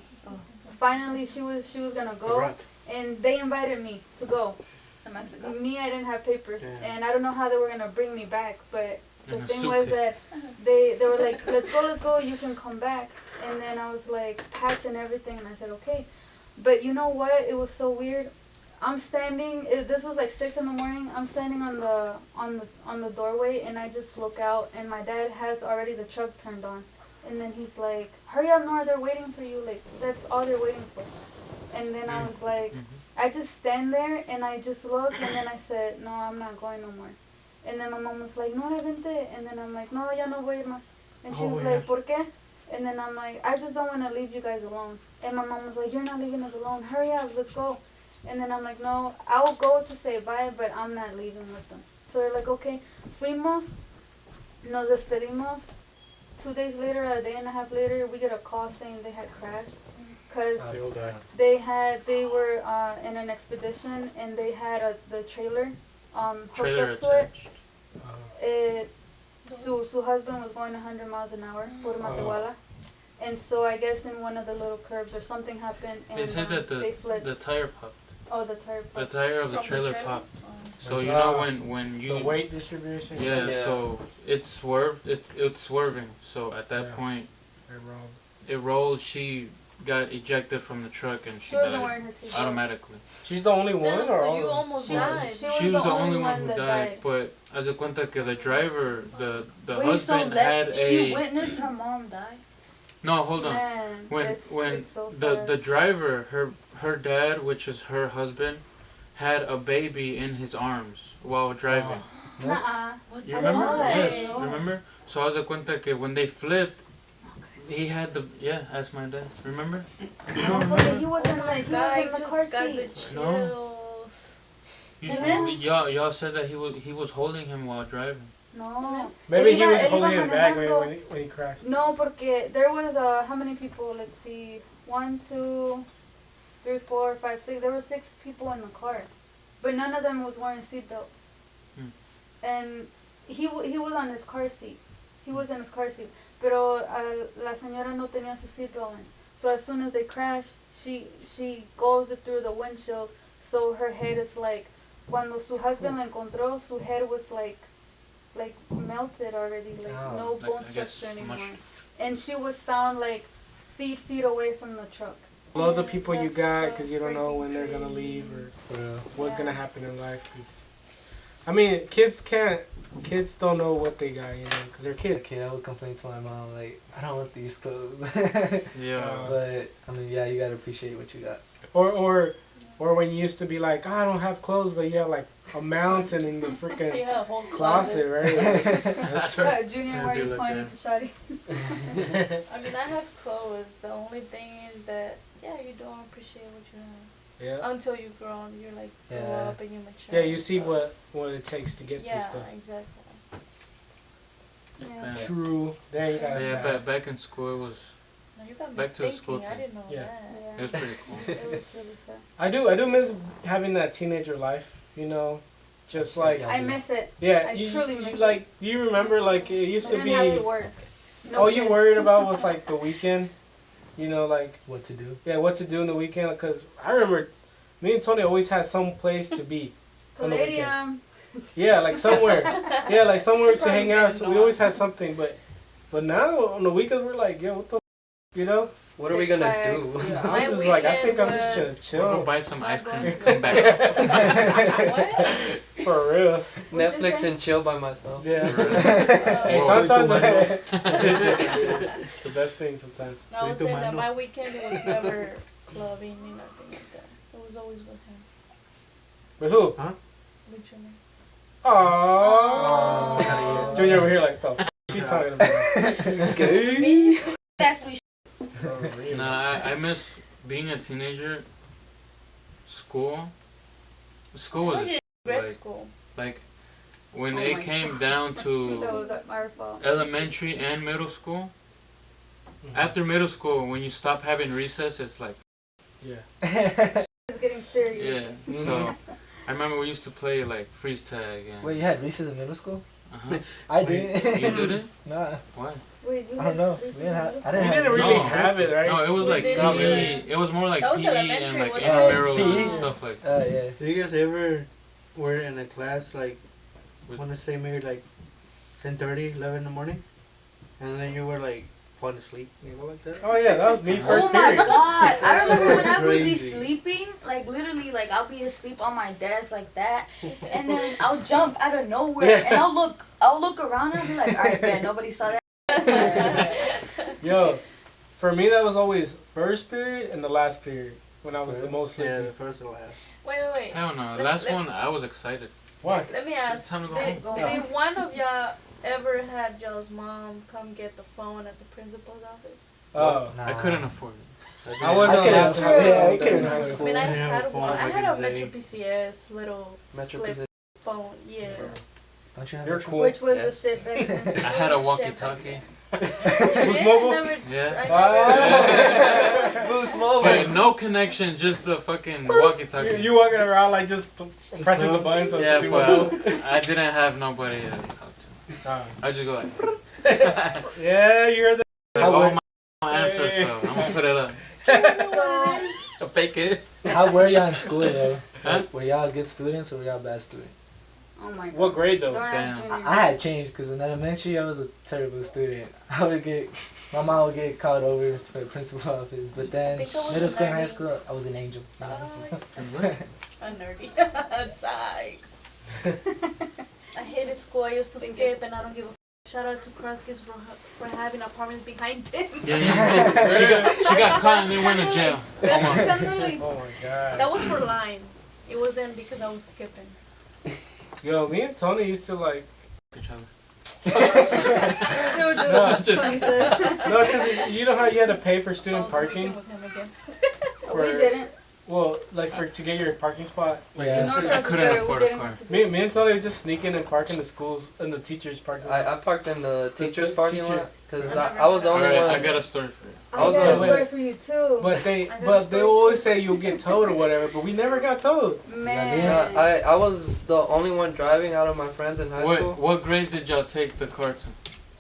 finally she was gonna go, and they invited me to go. To Mexico. Me, I didn't have papers, Yeah. and I don't know how they were gonna bring me back, but the In a thing was that they were like, let's go, you can come back. And then I was like, packed and everything, and I said, okay. But you know what? It was so weird. I'm standing, this was like 6 in the morning, I'm standing on the doorway, and I just look out, and my dad has already the truck turned on. And then he's like, hurry up, Nora, they're waiting for you. Like, that's all they're waiting for. And then I was like, I just stand there, and I just look, and then I said, no, I'm not going no more. And then my mom was like, no, vente. And then I'm like, no, ya no voy, ma. And she was like, ¿por qué? And then I'm like, I just don't want to leave you guys alone. And my mom was like, you're not leaving us alone. Hurry up, let's go. And then I'm like, no, I'll go to say bye, but I'm not leaving with them. So they're like, okay. Fuimos, nos despedimos. 2 days later, a day and a half later, we get a call saying they had crashed. Because they were in an expedition, and they had the trailer hooked Trailer up to it. attached. Su husband was going 100 miles an hour por Matehuala. And so I guess in one of the little curves or something happened, and They said that they fled. the tire popped. Oh, the tire The popped. tire of the From the trailer trailer? popped. So you know when you the weight distribution. yeah, Yeah. so it swerved. It's swerving. So at that Yeah. point, They're wrong. it rolled. She got ejected from the truck and she She wasn't died wearing her seatbelt. automatically. She's the only one, Damn, or so all you of them? almost She, died. She was the only one who that died. But as a cuenta que the driver, the Wait, so husband had she a witnessed her mom die? no. Hold on. Man, When it's so the sad. the driver, her dad, which is her husband, had a baby in his arms while driving. Nuh-uh. You I remember? don't know that. Yes, remember? So I was a cuenta que when they flipped, he had the ask my dad. Remember? You don't But remember? he wasn't like he was in the car just got the seat. chills. Y'all said that he was holding him while driving. No. Maybe Él he iba- was él holding iba him back manejando. when he crashed. No, porque there was how many people? Let's see, 1, 2, 3, 4, 5, 6. There were 6 people in the car, but none of them was wearing seatbelts. And he was on his car seat. He was in his car seat, pero la señora no tenía su seatbelt on. So as soon as they crashed, she goes through the windshield. So her head is like, cuando su husband la encontró, su head was like melted already, like Oh. no Like, bone I guess structure anymore. mush- And she was found like feet away from the truck. Love the people you That's got so because you don't know freaking when they're gonna crazy. leave or For real. what's Yeah. gonna happen in life. 'Cause I mean, kids don't know what they got, you know, because they're As a kids. kid, I would complain to my mom like, I don't want these clothes. Yeah. But I mean, yeah, you gotta appreciate what you got. Or when you used to be like, I don't have clothes, but you have like a mountain in the freaking Yeah, a whole closet, right? That's right. Junior, Yeah, why are be you like pointing that. to Shadi? I mean, I have clothes. The only thing is that, yeah, you don't appreciate what you have. Yeah. Until you grow, you're like, grow Yeah. up and you mature. Yeah, you see so- what it takes to get Yeah, this stuff. exactly. Yeah. Yeah. True. There you got Yeah, back in school it was Now you got me Back to the thinking. school I thing. didn't know Yeah. that. it was pretty cool. It was really sad. I do miss having that teenager life, you know, just like Yeah. I miss it. yeah. I you, truly you- miss it. like. Do you remember like it used I to didn't be? have to work. No All you kids. worried about was like the weekend, you know, like What to do? yeah, what to do in the weekend. Because I remember, me and Tony always had some place to be. on the weekend. Palladium. Yeah, like somewhere. Yeah, like somewhere to Probably hang out. didn't So we know. always had something. But now on the weekends we're like, yo, what the, you know? What are we Six gonna Flags, do? yeah. My I'm just like, I think I'm weekend just We'll go gonna buy some My ice cream going and to- come back. chill. For real. What'd you Netflix say? and chill by myself. Yeah. Hey, Hey, Whoa. sometimes the best thing sometimes. I would say that my weekend it was never clubbing or nothing like that. It was always with him. With who? With Junior. Aww. Junior over here like, the f*** she talking about? Me? That's we. For real. Nah, I miss being a teenager. School was a Grade like, school. like when Oh it my came down That to was our fault. elementary and middle school. Mhm. After middle school, when you stop having recess, it's like Yeah. It's getting serious. yeah. So I remember we used to play like freeze tag and. Wait, you had recess in middle school? Uh-huh. I didn't. You didn't? Nah, Why? Wait, you I don't know. had We didn't have- I We didn't didn't have really No. have it, right? No, it was We like didn't PE. either. It was more like That was PE and elementary, like wasn't it? intramurals PE. and stuff like. yeah. Do you guys ever were in a class like, With- want to say maybe like 10:30, 11 in the morning, and then you were like falling asleep, you know, like that? Oh yeah, that was me first Oh my period. god! I remember when I would be Crazy. sleeping, like literally, like I'll be asleep on my desk like that, and then I'll jump out of nowhere, and I'll look around and I'll be like, all right, man, nobody saw that. Yo, for me that was always first period and the last period when I was the most Yeah, sleepy. the first and last. Wait. Hell no. Let- Last let- one, I was excited. Why? Let me It's ask. time to go Did, home. did one of y'all ever had y'all's mom come get the phone at the principal's office? Oh, Nah. I couldn't afford it. I wasn't I couldn't allowed to have afford- a yeah, phone I couldn't in high afford I school. mean, I didn't have a had phone one. I back had in a the Metro day. PCS little Metro Flip. Pacific. phone. Yeah. Don't you have You're a- cool. Which was Yeah. the shit back then. I had a walkie-talkie. Who's mobile? Never, Yeah. I Boost mobile. But no connection, just the fucking walkie-talkie. You walking around like just pressing the buttons so Yeah, people know. but I didn't have nobody to talk to. Ah. I just go like, Yeah, you heard that. oh my answer, so I'm gonna put it up. So, Fake it. How were y'all in school though? Huh? Were y'all good students or were y'all bad students? Oh my god. What grade though? Don't ask Damn. Junior. I had changed because in elementary I was a terrible student. My mom would get called over to the principal's office. But then Because I was middle a school and high nerdy. school, I was an angel. A nerdy. Psych. I hated school. I used to skip, and I don't give a. Shout out to Kruskis for having apartments behind him. Yeah, she got caught and then went to jail. Almost. Escuchándole. Oh my god. That was for lying. It wasn't because I was skipping. Yo, me and Tony used to like. Each other. Dude, No, dude, Tony says. No, because you know how you had to pay for student Oh, parking? with him again. We didn't. Well, like to get your parking spot. Yeah. North I Rock was couldn't better. afford We a didn't car. have to do Me and Tony would just sneak in and park in the schools, in the teachers' parking lot. I parked in the teacher's the parking teacher- lot because I was the only Alright, one. I got a story for you. I was got a on- story for you too. But I got a they story always too. say you'll get towed or whatever, but we never got towed. Man. I was the only one driving out of my friends in high school. What grade did y'all take the car to?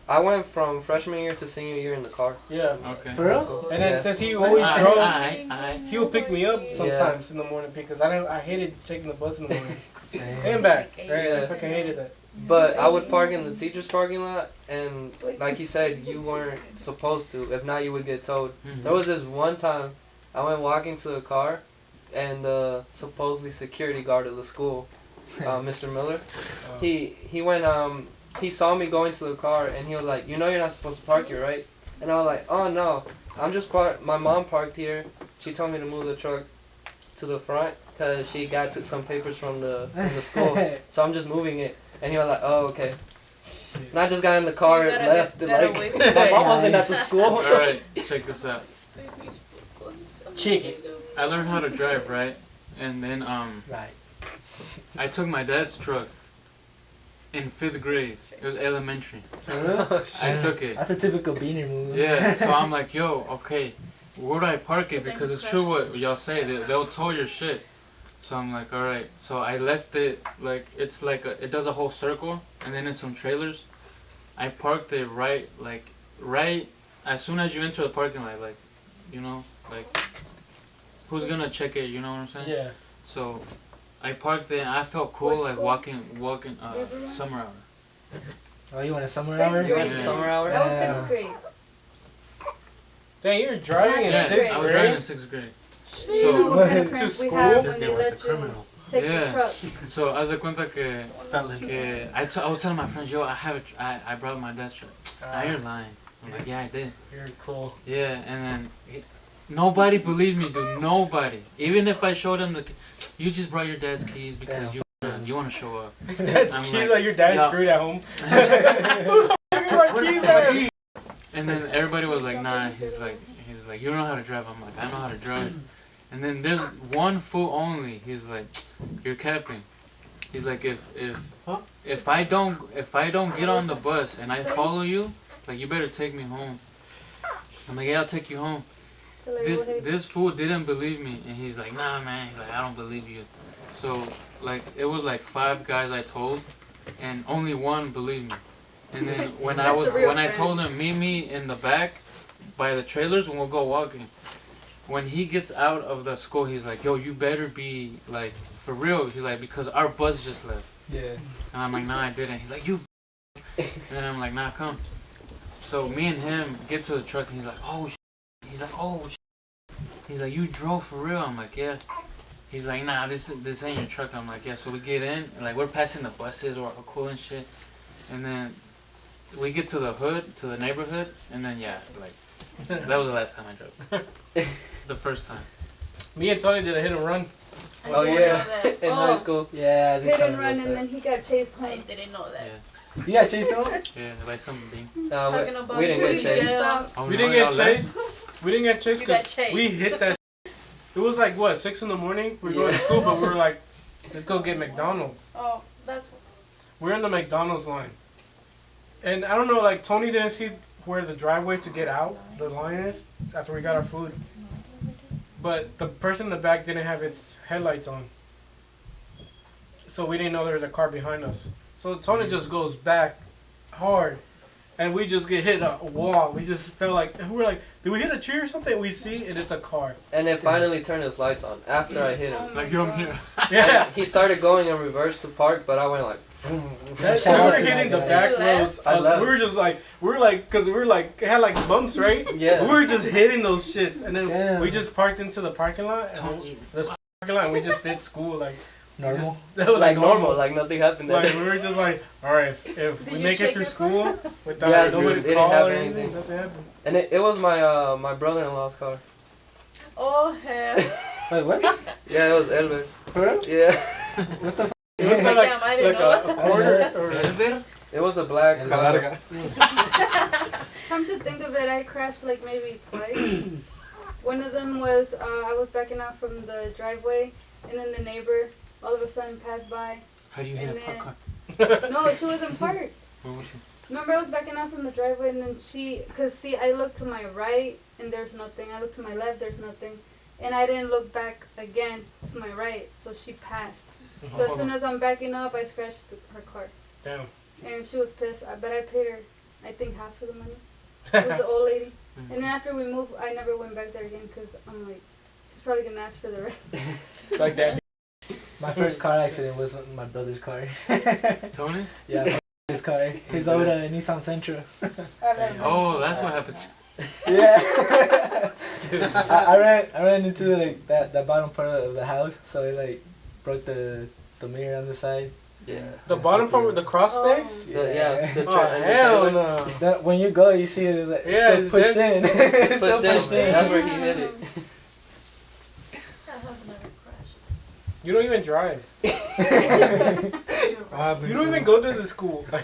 I went from freshman year to senior year in the car. Yeah. Okay. For real? And then Yeah. since he always drove, he would pick me up Yeah. sometimes in the morning because I hated taking the bus in the morning Same. and back. Right? Yeah. I fucking hated that. But I would park in the teacher's parking lot, and like he said, you weren't supposed to. If not, you would get towed. Mhm. There was this one time I went walking to the car, and the supposedly security guard of the school, Mr. Miller, he went he saw me going to the car, and he was like, "You know you're not supposed to park here, right?" And I was like, "Oh no, I'm just my mom parked here. She told me to move the truck to the front because she got some papers from the school, so I'm just moving it." And he was like, "Oh, okay." Shit. And I just got in the car So you and gotta left. get that away Like, from my that. mom wasn't at the school. Alright, check this out. Check it. I learned how to drive, right? And then Right. I took my dad's truck in 5th grade. It was elementary. I took it. That's a typical beaner move. Yeah, so I'm like, yo, okay, where do I park it? Because it's true what y'all say, they'll tow your shit. So I'm like, alright. So I left it, like, it's like, it does a whole circle, and then in some trailers. I parked it right as soon as you enter the parking lot, like, you know, like, who's gonna check it, you know what I'm saying? Yeah. So I parked it, and I felt cool, What like, school? walking, Everyone? summer hour. Oh, you want a summer Sixth hour? You went to Yeah. summer hour? That was Yeah. 6th grade. Dang, you were driving in Yeah, sixth I was driving grade? in 6th grade. You know what kind of To parents we school? have This when guy they was a let you criminal. take Yeah. the truck. So haz de cuenta que Felon. I was telling my friends, yo, I brought my dad's truck. Now you're lying. I'm like, yeah, I did. You're cool. Yeah, and then nobody believed me, dude. Nobody. Even if I showed them you just brought your dad's keys because Damn. you want to show up. That's I'm cute. like, Like your dad's yo. screwed at home. Where's my keys at? And then everybody was like, nah. He's like, you don't know how to drive. I'm like, I know how to drive. And then there's one fool only. He's like, you're capping. He's like, if I don't get on the bus and I follow you, like you better take me home. I'm like, yeah, I'll take you home. So like, This fool didn't believe me, and he's like, nah, man. He's like, I don't believe you. So like it was like 5 guys I told, and only one believed me. And then when That's a real I friend. told him meet me in the back, by the trailers, and we'll go walking. When he gets out of the school, he's like, yo, you better be like for real. He's like, because our bus just left. Yeah. And I'm like, nah, I didn't. He's like, you. And then I'm like, nah, come. So me and him get to the truck, and he's like, oh, he's like, oh, he's like, you drove for real? I'm like, yeah. He's like, nah, this ain't your truck. I'm like, yeah. So we get in, and like we're passing the buses, we're all cool and shit. And then we get to the hood, to the neighborhood, and then yeah, like that was the last time I drove. The first time. Me and Tony did a hit and run. Oh yeah, in high Oh. school. Yeah. they hit kinda and run, did and that. then he got chased I home. didn't know that. Yeah, You got chased home? yeah, like some bean. Nah, Talking about we didn't going get chased. jail. Oh, We no, didn't get y'all left? chased. We didn't get chased We got because chased. we hit that. It was like what 6 in the morning. We were going to school, but we were like, let's go get McDonald's. Oh, that's We're in the McDonald's line, and I don't know. Like Tony didn't see where the driveway to get out the line is after we got our food, but the person in the back didn't have its headlights on, so we didn't know there was a car behind us. So Tony just goes back hard, and we just get hit a wall. We just felt like, and we were like, did we hit a tree or something? We see, and it's a car. And it finally turned his lights on after I hit him. Like, yo, I'm here. Yeah. And he started going in reverse to park, but I went like, That Shout we out were to hitting the that back guy. roads. I love We were just like, cause we were like, it had like bumps, right? Yeah. We were just hitting those shits, and then Damn. we just parked into the parking lot. And Tony, parking lot, and we just did school like Normal. Just, that was Like normal, like nothing happened that Like day. we were just like, all right, if Did we you make check it through your school without Yeah, nobody it didn't call have or anything. anything, nothing happened. And it was my my brother-in-law's car. Oh hell. Wait, what? Yeah, it was Elvis. For real? Yeah. What the f? It was not like, Damn, I didn't like a quarter or Elver? It was a black. La larga. Come to think of it, I crashed like maybe twice. One of them was I was backing out from the driveway, and then the neighbor all of a sudden passed by. How do you hit a And park then- car? No, she wasn't parked. Where was she? Remember, I was backing out from the driveway, and then cause see, I looked to my right, and there's nothing. I looked to my left, there's nothing. And I didn't look back again to my right, so she passed. So as soon as I'm backing up, I scratched her car. Damn. And she was pissed, but I paid her, I think, half of the money. It was the old lady. Mm-hmm. And then after we moved, I never went back there again, because I'm like, she's probably going to ask for the rest. Like that. My first car accident was my brother's car. Tony? Yeah, his car. His old Nissan Sentra. Oh, that's what happened. Yeah. I ran into like that bottom part of the house, so it like broke the mirror on the side. Yeah. The bottom part with the cross space? Yeah. The Oh, hell no. That when you go, you see it's like Yeah, it's still pushed in. It's still pushed in. That's where he hit it. I have never crashed. You don't even drive. What You don't even go to the school. I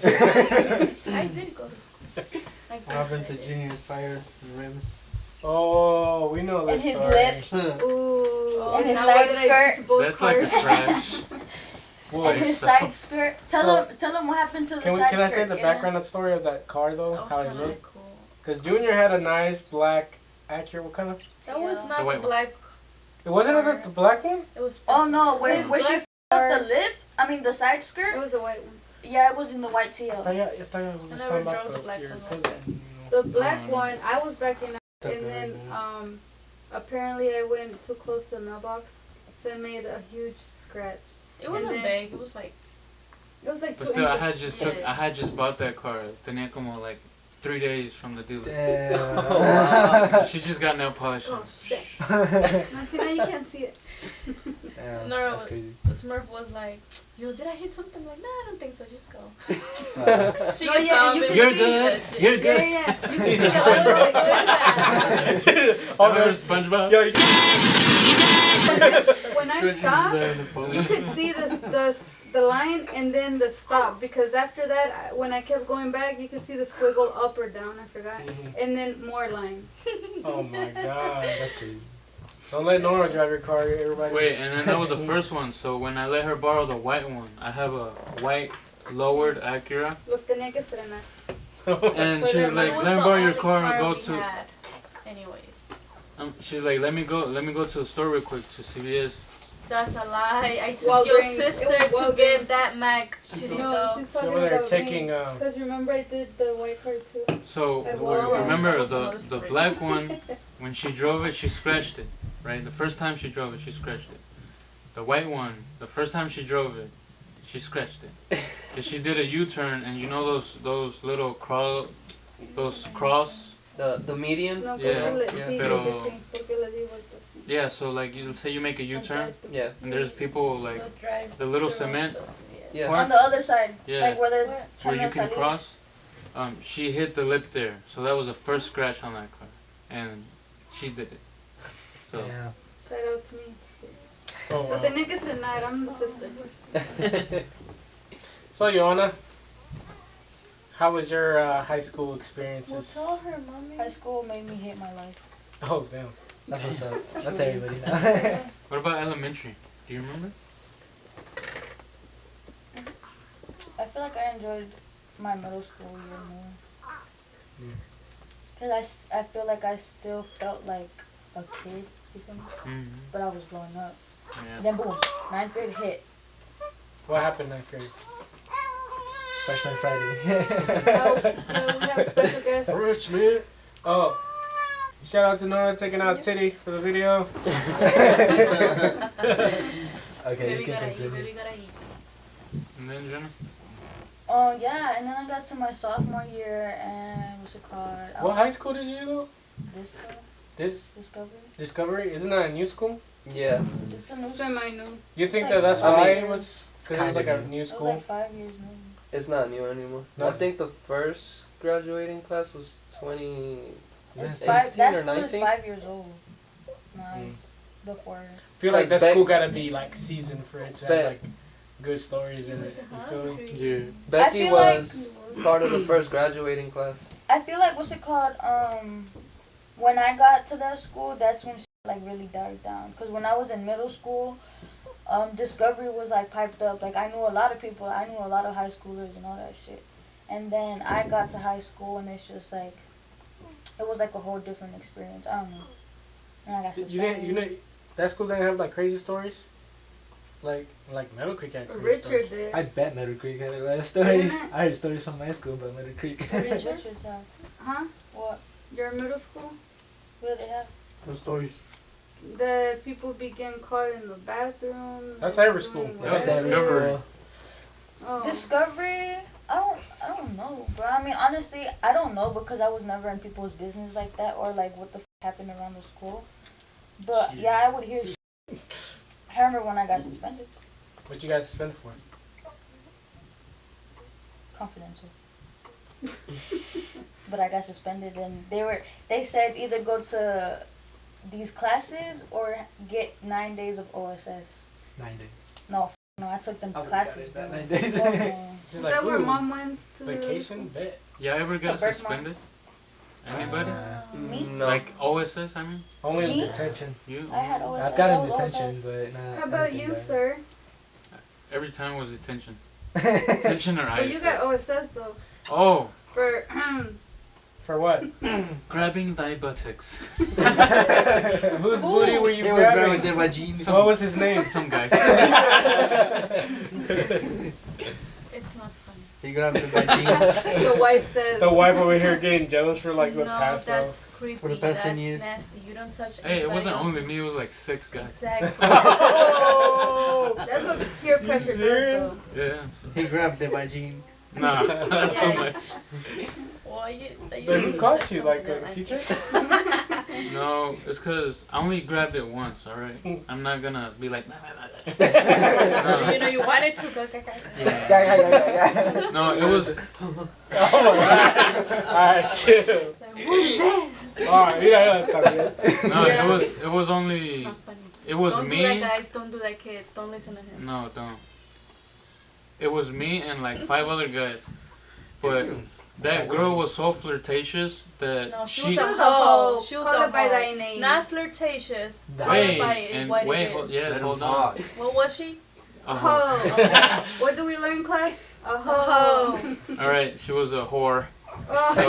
did go to school. Like happened to Junior's tires and rims? Oh, we know And this his story. lips. Ooh. Oh, And his now side why did I skirt. do both That's like a cars? crash. What? And his So- side skirt. So- Tell him what happened to the Can side I skirt. say the Get background of the story of that car though? I was How it trying to looked? act cool. Because Junior had a nice black Acura. What kind of? That was Yeah. not The white the one. black. It wasn't it the black one? It was. Oh this no, one. where His she black f***ed up the lip? I mean the side It skirt? was a white one. Yeah, it was in the white I TL. thought you were never talking about drove the black your one. cousin. The black no. one, I was backing out, Okay, and then yeah. apparently I went too close to the mailbox, so it made a huge scratch. It wasn't And then- big. It was like. It was like But 2 still, inches. I had just bought that car. Tenía como like 3 days from the dealer. Damn. She just got nail polish. Oh on. shit. No, see, now you can't see it. Damn, No, that's crazy. The Smurf was like, "Yo, did I hit something?" I'm like, "Nah, I don't think so. Just go." She No, can yeah, tell you me. can You're see good. that shit. You're Yeah, good. yeah, yeah. You can He's see a the light like this. Oh, Remember no. SpongeBob? Yo, you When I stopped, you could see the line and then the stop, because after that, when I kept going back, you could see the squiggle up or down. I forgot, and then more line. Oh my god. That's crazy. Don't let Nora drive your car, everybody. Wait, and then that was the first one. So when I let her borrow the white one, I have a white lowered Acura, Los tenía que estrenar. and So she's then like, It was "Let me the borrow your only car and go we to." had. Anyways, She's like, "Let me go to the store real quick to CVS." that's a lie. I took your Walgreens. It sister was to Walgreens. get that Mac No, Chirito. she's She talking over there about taking, me. Because remember I did the white card too. So At Walgreens. remember That was the another story. black one, when she drove it, she scratched it. Right, the first time she drove it, she scratched it. The white one, the first time she drove it, she scratched it. Cause she did a U-turn, and you know those little cross. The medians. No, Yeah, porque le- yeah, sí, pero- porque sí, porque le di vueltas, sí. Yeah, so like you say you make a U-turn, Yeah. and there's people like We'll drive the little through cement those, Yeah. Park. On the other side. Yeah. Like where they're What? where trying you to can salir. cross. She hit the lip there, so that was the first scratch on that car, and she did it. So Yeah. Shout out to me. Oh, Lo wow. tenía que estrenar, I'm the sister. So, Joanna, how was your high school Well, experiences? tell her, mommy. High school made me hate my life. Oh, damn. That's what's up. That's everybody now. what about elementary? Do you remember? I feel like I enjoyed my middle school year more. Mm. Because I feel like I still felt like a kid, you feel me? Mm-hmm. But I was growing up. Yeah. Then boom, 9th grade hit. What happened that grade? Freshman Friday. We have special guests. Rich, man. Oh. Shout out to Nora taking out Titty for the video. Okay, Baby you can gotta eat, continue. baby gotta eat. And then Jenna? Oh yeah, and then I got to my sophomore year, and what's it called? What high school did you go? Discovery. Discovery? Isn't that a new school? Yeah. It's a new. Semi-new. You think It's like- that's I why mean, it was? Because it was kinda like a new. new It was school. like 5 years new. It's not new anymore. No? I think the first graduating class was 20. It's Yeah. 5. That 18 or school is 19? 5 years old. No, Mm. it's before. I feel like that Back- school gotta be like seasoned for it to have Back- like good stories in it. You feel me? Yeah. Becky feel like- was part of the first graduating class. I feel like what's it called? When I got to that school, that's when shit, like really died down. Cause when I was in middle school, Discovery was like piped up. Like I knew a lot of people. I knew a lot of high schoolers and all that shit. And then I got to high school, and it's just like it was like a whole different experience. I don't know. And I got You suspended. didn't. That school didn't have like crazy stories. Like Meadow Creek had crazy Richard stories. did. I bet Meadow Creek had a lot of stories. Didn't it? I heard stories from my school about Meadow Creek. What did Richards have? Huh? What? Your middle school? What did they have? What stories? The people be getting caught in the bathroom. That's like, every school. doing That was whatever. Discovery. Oh. Discovery. I don't know, bro. I mean, honestly, I don't know because I was never in people's business like that or like what the happened around the school. But Shit. yeah, I would hear. I remember when I got suspended. What you guys suspended for? Confidential. But I got suspended, and they said either go to these classes or get 9 days of OSS. 9 days. No, I took them Oh, classes, got it, bro. 9 days. Fuck no. She's Is like, that where ooh, mom went to? vacation vet. Y'all ever got birthmark. suspended? Anybody? Me? No. Like OSS, I mean? Only in Me? detention. You? I had OSS. I've gotten I was detention, OSS. but not. How about anything you, bad. sir? Every time was detention. Detention or But ISS? you got OSS though. Oh, For For what? grabbing thy buttocks. Whose booty were you He was grabbing grabbing? the vagina. What was his name? Some guys. It's not funny. He grabbed the vagina. the wife says. The wife over here getting jealous for like the No, past that's creepy. For the past 10 that's years. nasty. You don't touch. Hey, it wasn't anybody only else's- me, it was like 6 guys. Exactly. Oh! That's what peer pressure does serious? though. Yeah. He grabbed the vagina. Nah, that's too much. Well, But who caught you? Like a teacher? No, it's because I only grabbed it once, alright? I'm not gonna be like, You know, you wanted to go. Yeah. No, it was. Oh my god. Alright, chill. Like, who is this? Alright, yeah, también. No, Yeah. it was It's only. not funny. It was Don't me. do that, guys. Don't do that, kids. Don't listen to him. No, don't. It was me and like 5 other guys. But that girl was so flirtatious that No, she she. was She a was a hoe. hoe. She was Call a it by hoe. thy name. Not flirtatious. Call Wait, it by and what wait, it is. yes, Let him hold on. talk. What was she? A A hoe. hoe. What do we learn, class? A hoe. hoe. Alright, she was a whore. Oh. So,